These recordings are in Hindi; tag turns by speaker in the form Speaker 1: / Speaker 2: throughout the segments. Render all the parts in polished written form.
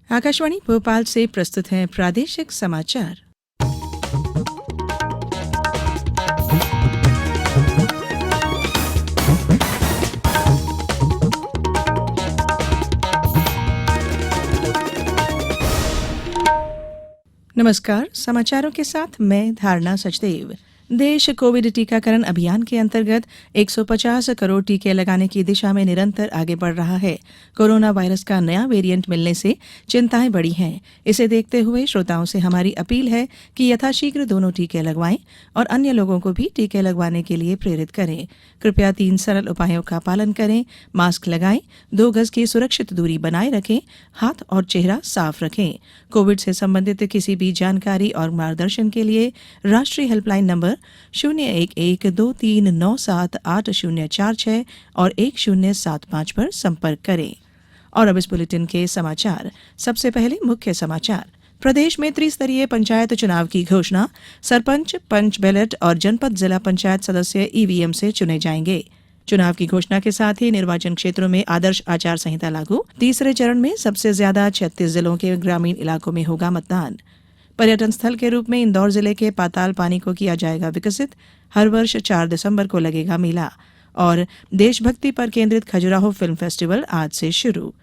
Speaker 1: आकाशवाणी भोपाल से प्रस्तुत हैं प्रादेशिक समाचार। नमस्कार, समाचारों के साथ मैं धारणा सचदेव। देश कोविड टीकाकरण अभियान के अंतर्गत 150 करोड़ टीके लगाने की दिशा में निरंतर आगे बढ़ रहा है। कोरोना वायरस का नया वेरिएंट मिलने से चिंताएं बढ़ी हैं। इसे देखते हुए श्रोताओं से हमारी अपील है कि यथाशीघ्र दोनों टीके लगवाएं और अन्य लोगों को भी टीके लगवाने के लिए प्रेरित करें। कृपया 3 सरल उपायों का पालन करें। मास्क लगाएं, 2 गज की सुरक्षित दूरी बनाए रखें, हाथ और चेहरा साफ रखें। कोविड से संबंधित किसी भी जानकारी और मार्गदर्शन के लिए राष्ट्रीय हेल्पलाइन नंबर 0112397804 और 1075 पर संपर्क करें। और अब इस बुलेटिन के समाचार। सबसे पहले मुख्य समाचार। प्रदेश में त्रिस्तरीय पंचायत चुनाव की घोषणा। सरपंच, पंच बैलेट और जनपद जिला पंचायत सदस्य ईवीएम से चुने जाएंगे। चुनाव की घोषणा के साथ ही निर्वाचन क्षेत्रों में आदर्श आचार संहिता लागू। तीसरे चरण में सबसे ज्यादा 36 जिलों के ग्रामीण इलाकों में होगा मतदान। पर्यटन स्थल के रूप में इंदौर जिले के पाताल पानी को किया जाएगा विकसित। हर वर्ष 4 दिसंबर को लगेगा मेला। और देशभक्ति पर केंद्रित खजुराहो फिल्म फेस्टिवल आज से शुरू।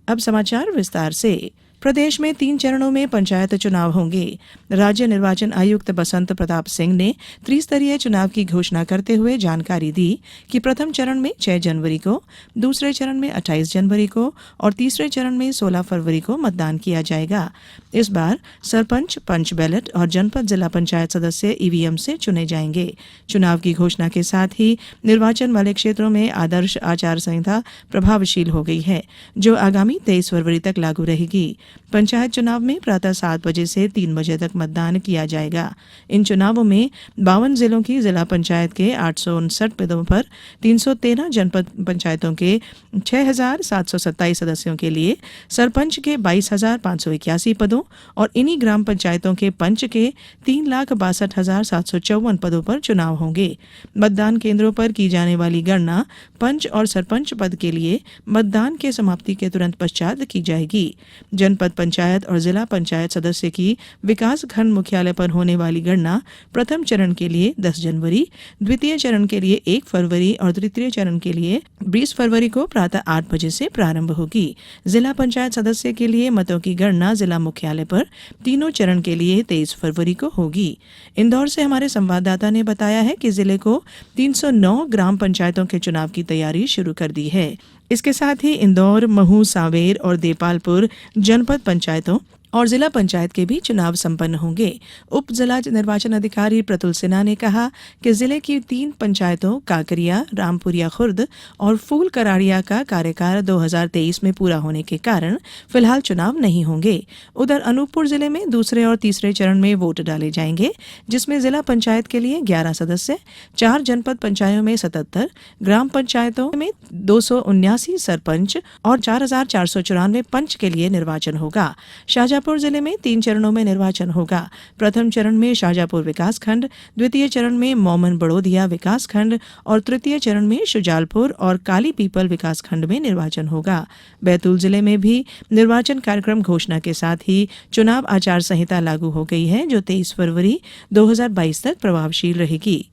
Speaker 1: अब समाचार विस्तार से। प्रदेश में 3 चरणों में पंचायत चुनाव होंगे। राज्य निर्वाचन आयुक्त बसंत प्रताप सिंह ने त्रिस्तरीय चुनाव की घोषणा करते हुए जानकारी दी कि प्रथम चरण में 6 जनवरी को, दूसरे चरण में 28 जनवरी को और तीसरे चरण में 16 फरवरी को मतदान किया जाएगा। इस बार सरपंच, पंच बैलेट और जनपद जिला पंचायत सदस्य ईवीएम से चुने जाएंगे। चुनाव की घोषणा के साथ ही निर्वाचन वाले क्षेत्रों में आदर्श आचार संहिता प्रभावशील हो गई है, जो आगामी 23 फरवरी तक लागू रहेगी। पंचायत चुनाव में प्रातः 7 बजे से 3 बजे तक मतदान किया जाएगा। इन चुनावों में 52 जिलों की जिला पंचायत के 859 पदों पर 313 जनपद पंचायतों के 6,727 सदस्यों के लिए, सरपंच के 22,581 पदों और इन्हीं ग्राम पंचायतों के पंच के 3,62,754 पदों पर चुनाव होंगे। मतदान केंद्रों पर की जाने वाली गणना पंच और सरपंच पद के लिए मतदान के समाप्ति के तुरंत पश्चात की जाएगी। जनपद पंचायत और जिला पंचायत सदस्य की विकास खंड मुख्यालय पर होने वाली गणना प्रथम चरण के लिए 10 जनवरी, द्वितीय चरण के लिए 1 फरवरी और तृतीय चरण के लिए 20 फरवरी को प्रातः 8 बजे से प्रारंभ होगी। जिला पंचायत सदस्य के लिए मतों की गणना जिला मुख्यालय पर तीनों चरण के लिए 23 फरवरी को होगी। इंदौर से हमारे संवाददाता ने बताया है कि जिले को 309 ग्राम पंचायतों के चुनाव की तैयारी शुरू कर दी है। इसके साथ ही इंदौर, महू, सांवेर और देपालपुर जनपद पंचायतों और जिला पंचायत के भी चुनाव संपन्न होंगे। उप जिला निर्वाचन अधिकारी प्रतुल सिन्हा ने कहा कि जिले की 3 पंचायतों काकरिया, रामपुरिया खुर्द और फूल कराड़िया का कार्यकाल 2023 में पूरा होने के कारण फिलहाल चुनाव नहीं होंगे। उधर अनूपपुर जिले में दूसरे और तीसरे चरण में वोट डाले जाएंगे, जिसमें जिला पंचायत के लिए 11 सदस्य, 4 जनपद पंचायतों में 77, ग्राम पंचायतों में 279 सरपंच और 4,494 पंच के लिए निर्वाचन होगा। शाहजहांपुर जिले में 3 चरणों में निर्वाचन होगा। प्रथम चरण में शाहजहांपुर विकासखंड, द्वितीय चरण में मोमन बड़ोदिया विकासखंड और तृतीय चरण में शुजालपुर और काली पीपल विकासखंड में निर्वाचन होगा। बैतूल जिले में भी निर्वाचन कार्यक्रम घोषणा के साथ ही चुनाव आचार संहिता लागू हो गई है, जो 23 फरवरी 2022 तक प्रभावशील रहेगी।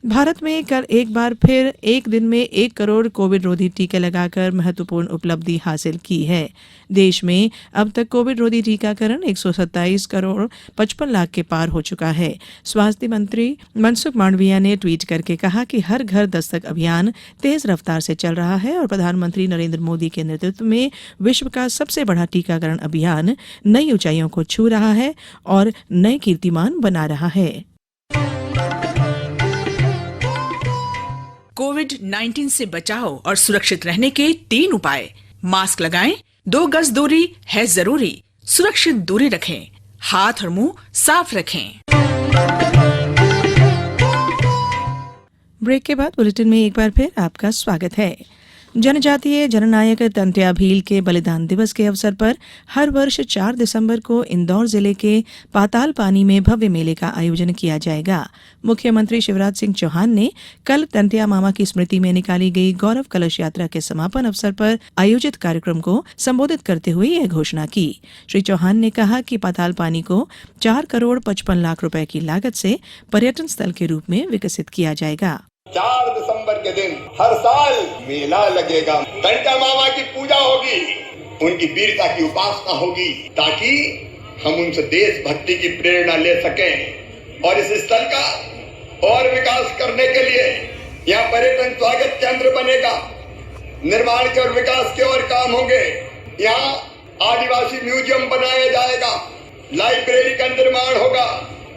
Speaker 1: भारत में कल एक बार फिर एक दिन में 1 करोड़ कोविड रोधी टीके लगाकर महत्वपूर्ण उपलब्धि हासिल की है। देश में अब तक कोविड रोधी टीकाकरण 127 करोड़ 55 लाख के पार हो चुका है। स्वास्थ्य मंत्री मनसुख मांडविया ने ट्वीट करके कहा कि हर घर दस्तक अभियान तेज रफ्तार से चल रहा है और प्रधानमंत्री नरेंद्र मोदी के नेतृत्व में विश्व का सबसे बड़ा टीकाकरण अभियान नई ऊंचाइयों को छू रहा है और नए कीर्तिमान बना रहा है।
Speaker 2: कोविड-19 से बचाव और सुरक्षित रहने के 3 उपाय। मास्क लगाएं, 2 गज दूरी है जरूरी, सुरक्षित दूरी रखें, हाथ और मुंह साफ रखें।
Speaker 1: ब्रेक के बाद बुलेटिन में एक बार फिर आपका स्वागत है। जनजातीय जननायक तंत्या भील के बलिदान दिवस के अवसर पर हर वर्ष 4 दिसंबर को इंदौर जिले के पाताल पानी में भव्य मेले का आयोजन किया जाएगा। मुख्यमंत्री शिवराज सिंह चौहान ने कल तंत्या मामा की स्मृति में निकाली गई गौरव कलश यात्रा के समापन अवसर पर आयोजित कार्यक्रम को संबोधित करते हुए यह घोषणा की। श्री चौहान ने कहा कि पाताल पानी को 4 करोड़ 55 लाख रुपए की लागत से पर्यटन स्थल के रूप में विकसित किया जाएगा।
Speaker 3: 4 दिसंबर के दिन हर साल मेला लगेगा, तंत्या मामा की पूजा होगी, उनकी वीरता की उपासना होगी, ताकि हम उनसे देशभक्ति की प्रेरणा ले सकें और इस स्थल का और विकास करने के लिए यहाँ पर्यटन स्वागत केंद्र बनेगा। निर्माण के और विकास के और काम होंगे। यहाँ आदिवासी म्यूजियम बनाया जाएगा, लाइब्रेरी का निर्माण होगा,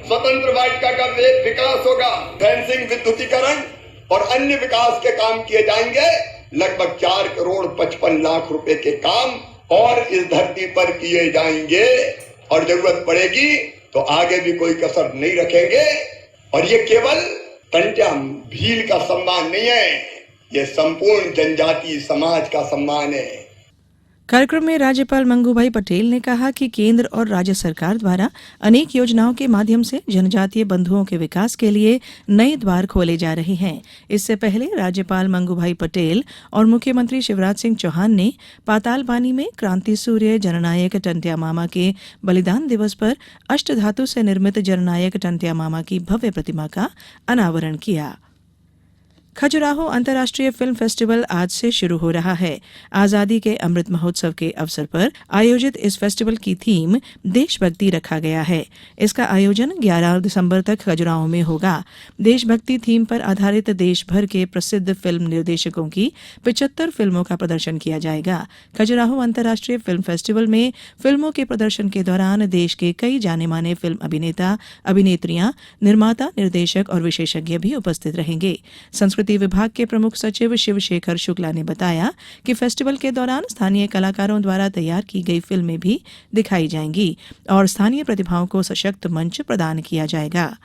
Speaker 3: स्वतंत्र वाटिका का विकास होगा, फेंसिंग, विद्युतीकरण और अन्य विकास के काम किए जाएंगे। लगभग 4 करोड़ 55 लाख रुपए के काम और इस धरती पर किए जाएंगे और जरूरत पड़ेगी तो आगे भी कोई कसर नहीं रखेंगे। और ये केवल तंत्या भील का सम्मान नहीं है, ये संपूर्ण जनजातीय समाज का सम्मान है।
Speaker 1: कार्यक्रम में राज्यपाल मंगूभाई पटेल ने कहा कि केंद्र और राज्य सरकार द्वारा अनेक योजनाओं के माध्यम से जनजातीय बंधुओं के विकास के लिए नए द्वार खोले जा रहे हैं। इससे पहले राज्यपाल मंगूभाई पटेल और मुख्यमंत्री शिवराज सिंह चौहान ने पाताल पानी में क्रांति सूर्य जननायक तंत्या मामा के बलिदान दिवस पर अष्टधातु से निर्मित जननायक तंत्या मामा की भव्य प्रतिमा का अनावरण किया। खजुराहो अंतर्राष्ट्रीय फिल्म फेस्टिवल आज से शुरू हो रहा है। आजादी के अमृत महोत्सव के अवसर पर आयोजित इस फेस्टिवल की थीम देशभक्ति रखा गया है। इसका आयोजन 11 दिसंबर तक खजुराहो में होगा। देशभक्ति थीम पर आधारित देश भर के प्रसिद्ध फिल्म निर्देशकों की 75 फिल्मों का प्रदर्शन किया जाएगा। खजुराहो अंतर्राष्ट्रीय फिल्म फेस्टिवल में फिल्मों के प्रदर्शन के दौरान देश के कई जाने माने फिल्म अभिनेता, अभिनेत्रियां, निर्माता, निर्देशक और विशेषज्ञ भी उपस्थित रहेंगे। संस्कृति विभाग के प्रमुख सचिव शिवशेखर शुक्ला ने बताया कि फेस्टिवल के दौरान स्थानीय कलाकारों द्वारा तैयार की गई फिल्में भी दिखाई जाएंगी और स्थानीय प्रतिभाओं को सशक्त मंच प्रदान किया जाएगा।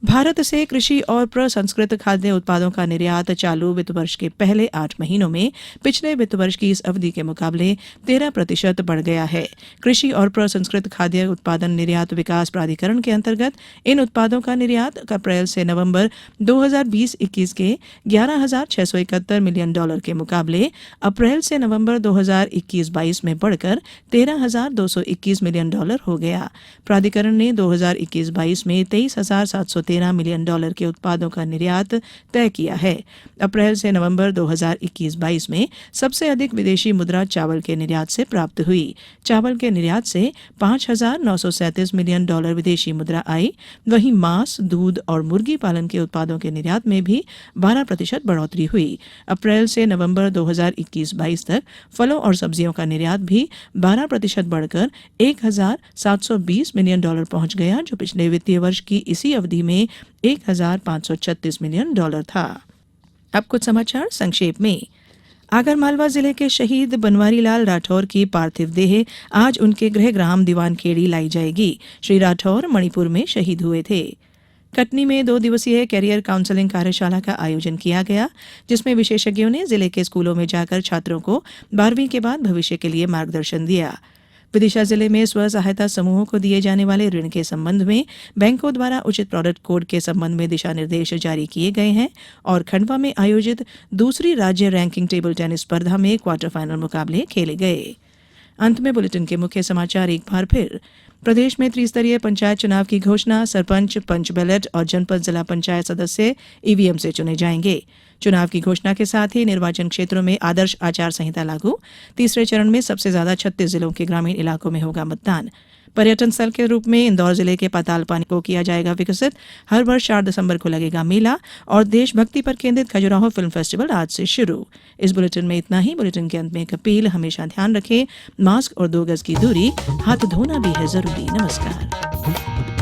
Speaker 1: भारत से कृषि और प्रसंस्कृत खाद्य उत्पादों का निर्यात चालू वित्त वर्ष के पहले 8 महीनों में पिछले वित्त वर्ष की इस अवधि के मुकाबले 13% बढ़ गया है। कृषि और प्रसंस्कृत खाद्य उत्पादन निर्यात विकास प्राधिकरण के अंतर्गत इन उत्पादों का निर्यात अप्रैल से नवंबर 2020-21 के $11,671 मिलियन के मुकाबले अप्रैल से नवंबर 2021-22 में बढ़कर $13,221 मिलियन हो गया। प्राधिकरण ने 2021-22 में $23,713 मिलियन के उत्पादों का निर्यात तय किया है। अप्रैल से नवंबर 2021-22 में सबसे अधिक विदेशी मुद्रा चावल के निर्यात से प्राप्त हुई। चावल के निर्यात से $5,937 मिलियन विदेशी मुद्रा आई। वहीं मांस, दूध और मुर्गी पालन के उत्पादों के निर्यात में भी 12% बढ़ोतरी हुई। अप्रैल से नवंबर 2021-22 तक फलों और सब्जियों का निर्यात भी 12% बढ़कर $1,720 मिलियन पहुंच गया, जो पिछले वित्तीय वर्ष की इसी अवधि में $1,536 मिलियन था। अब कुछ समाचार संक्षेप में। आगरमालवा जिले के शहीद बनवारी लाल राठौर की पार्थिव देह आज उनके गृह ग्राम दीवानखेड़ी लाई जाएगी। श्री राठौर मणिपुर में शहीद हुए थे। कटनी में 2 दिवसीय कैरियर काउंसलिंग कार्यशाला का आयोजन किया गया, जिसमें विशेषज्ञों ने जिले के स्कूलों में जाकर छात्रों को 12वीं के बाद भविष्य के लिए मार्गदर्शन दिया। विदिशा जिले में स्व सहायता समूहों को दिए जाने वाले ऋण के संबंध में बैंकों द्वारा उचित प्रोडक्ट कोड के संबंध में दिशा निर्देश जारी किए गए हैं और खंडवा में आयोजित दूसरी राज्य रैंकिंग टेबल टेनिस स्पर्धा में क्वार्टर फाइनल मुकाबले खेले गए। अंत में बुलेटिन के मुख्य समाचार एक बार फिर। प्रदेश में त्रिस्तरीय पंचायत चुनाव की घोषणा, सरपंच, पंच बैलेट और जनपद जिला पंचायत सदस्य ईवीएम से चुने जाएंगे। चुनाव की घोषणा के साथ ही निर्वाचन क्षेत्रों में आदर्श आचार संहिता लागू। तीसरे चरण में सबसे ज्यादा 36 जिलों के ग्रामीण इलाकों में होगा मतदान। पर्यटन स्थल के रूप में इंदौर जिले के पाताल पानी को किया जाएगा विकसित। हर वर्ष 4 दिसंबर को लगेगा मेला और देशभक्ति पर केंद्रित खजुराहो फिल्म फेस्टिवल आज से शुरू। इस बुलेटिन में इतना ही। बुलेटिन के अंत में एक अपील, हमेशा ध्यान रखें, मास्क और 2 गज की दूरी, हाथ धोना भी है जरूरी। नमस्कार।